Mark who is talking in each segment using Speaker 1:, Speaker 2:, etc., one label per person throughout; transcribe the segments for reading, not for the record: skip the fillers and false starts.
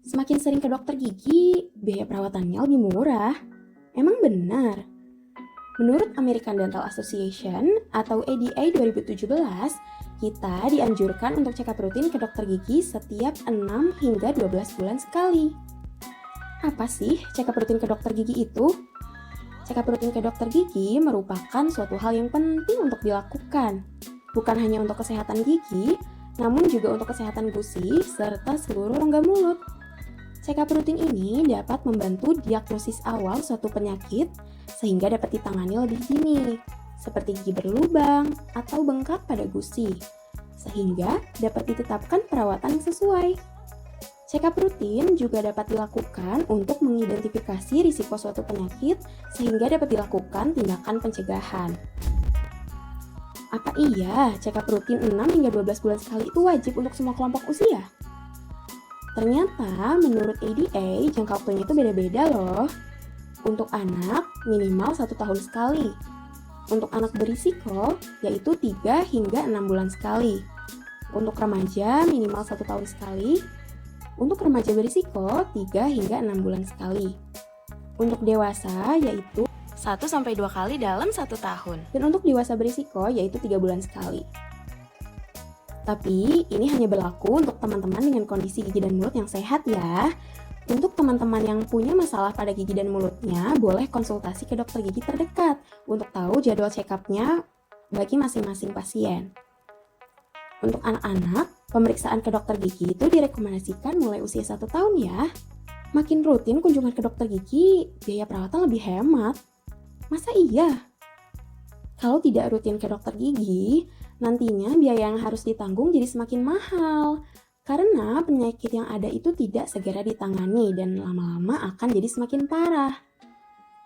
Speaker 1: Semakin sering ke dokter gigi, biaya perawatannya lebih murah. Emang benar? Menurut American Dental Association atau ADA 2017, kita dianjurkan untuk check up rutin ke dokter gigi setiap 6 hingga 12 bulan sekali. Apa sih check up rutin ke dokter gigi itu? Check up rutin ke dokter gigi merupakan suatu hal yang penting untuk dilakukan. Bukan hanya untuk kesehatan gigi, namun juga untuk kesehatan gusi serta seluruh rongga mulut. Check up rutin ini dapat membantu diagnosis awal suatu penyakit sehingga dapat ditangani lebih dini, seperti gigi berlubang atau bengkak pada gusi, sehingga dapat ditetapkan perawatan yang sesuai. Check up rutin juga dapat dilakukan untuk mengidentifikasi risiko suatu penyakit sehingga dapat dilakukan tindakan pencegahan. Apa iya check up rutin 6 hingga 12 bulan sekali itu wajib untuk semua kelompok usia? Ternyata menurut ADA jangka waktunya itu beda-beda loh. Untuk anak minimal 1 tahun sekali. Untuk anak berisiko yaitu 3 hingga 6 bulan sekali. Untuk remaja minimal 1 tahun sekali. Untuk remaja berisiko 3 hingga 6 bulan sekali. Untuk dewasa yaitu 1-2 kali dalam 1 tahun. Dan untuk dewasa berisiko yaitu 3 bulan sekali. Tapi ini hanya berlaku untuk teman-teman dengan kondisi gigi dan mulut yang sehat ya. Untuk teman-teman yang punya masalah pada gigi dan mulutnya, boleh konsultasi ke dokter gigi terdekat untuk tahu jadwal check-up-nya bagi masing-masing pasien. Untuk anak-anak, pemeriksaan ke dokter gigi itu direkomendasikan mulai usia 1 tahun ya. Makin rutin kunjungan ke dokter gigi, biaya perawatan lebih hemat. Masa iya? Kalau tidak rutin ke dokter gigi, nantinya biaya yang harus ditanggung jadi semakin mahal. Karena penyakit yang ada itu tidak segera ditangani dan lama-lama akan jadi semakin parah.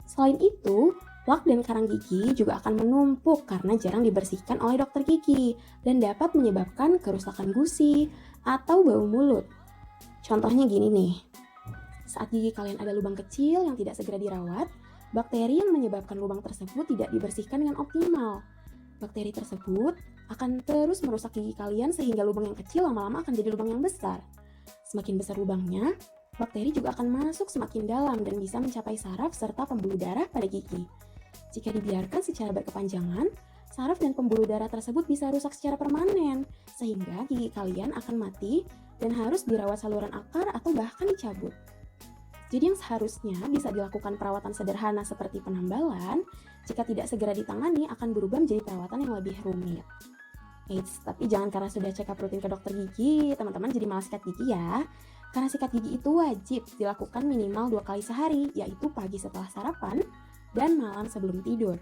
Speaker 1: Selain itu, plak dan karang gigi juga akan menumpuk karena jarang dibersihkan oleh dokter gigi dan dapat menyebabkan kerusakan gusi atau bau mulut. Contohnya gini nih, saat gigi kalian ada lubang kecil yang tidak segera dirawat, bakteri yang menyebabkan lubang tersebut tidak dibersihkan dengan optimal. Bakteri tersebut akan terus merusak gigi kalian sehingga lubang yang kecil lama-lama akan jadi lubang yang besar. Semakin besar lubangnya, bakteri juga akan masuk semakin dalam dan bisa mencapai saraf serta pembuluh darah pada gigi. Jika dibiarkan secara berkepanjangan, saraf dan pembuluh darah tersebut bisa rusak secara permanen, sehingga gigi kalian akan mati dan harus dirawat saluran akar atau bahkan dicabut. Jadi yang seharusnya bisa dilakukan perawatan sederhana seperti penambalan, jika tidak segera ditangani akan berubah menjadi perawatan yang lebih rumit. Eits, tapi jangan karena sudah check up rutin ke dokter gigi, teman-teman jadi malas sikat gigi ya. Karena sikat gigi itu wajib dilakukan minimal 2 kali sehari, yaitu pagi setelah sarapan dan malam sebelum tidur.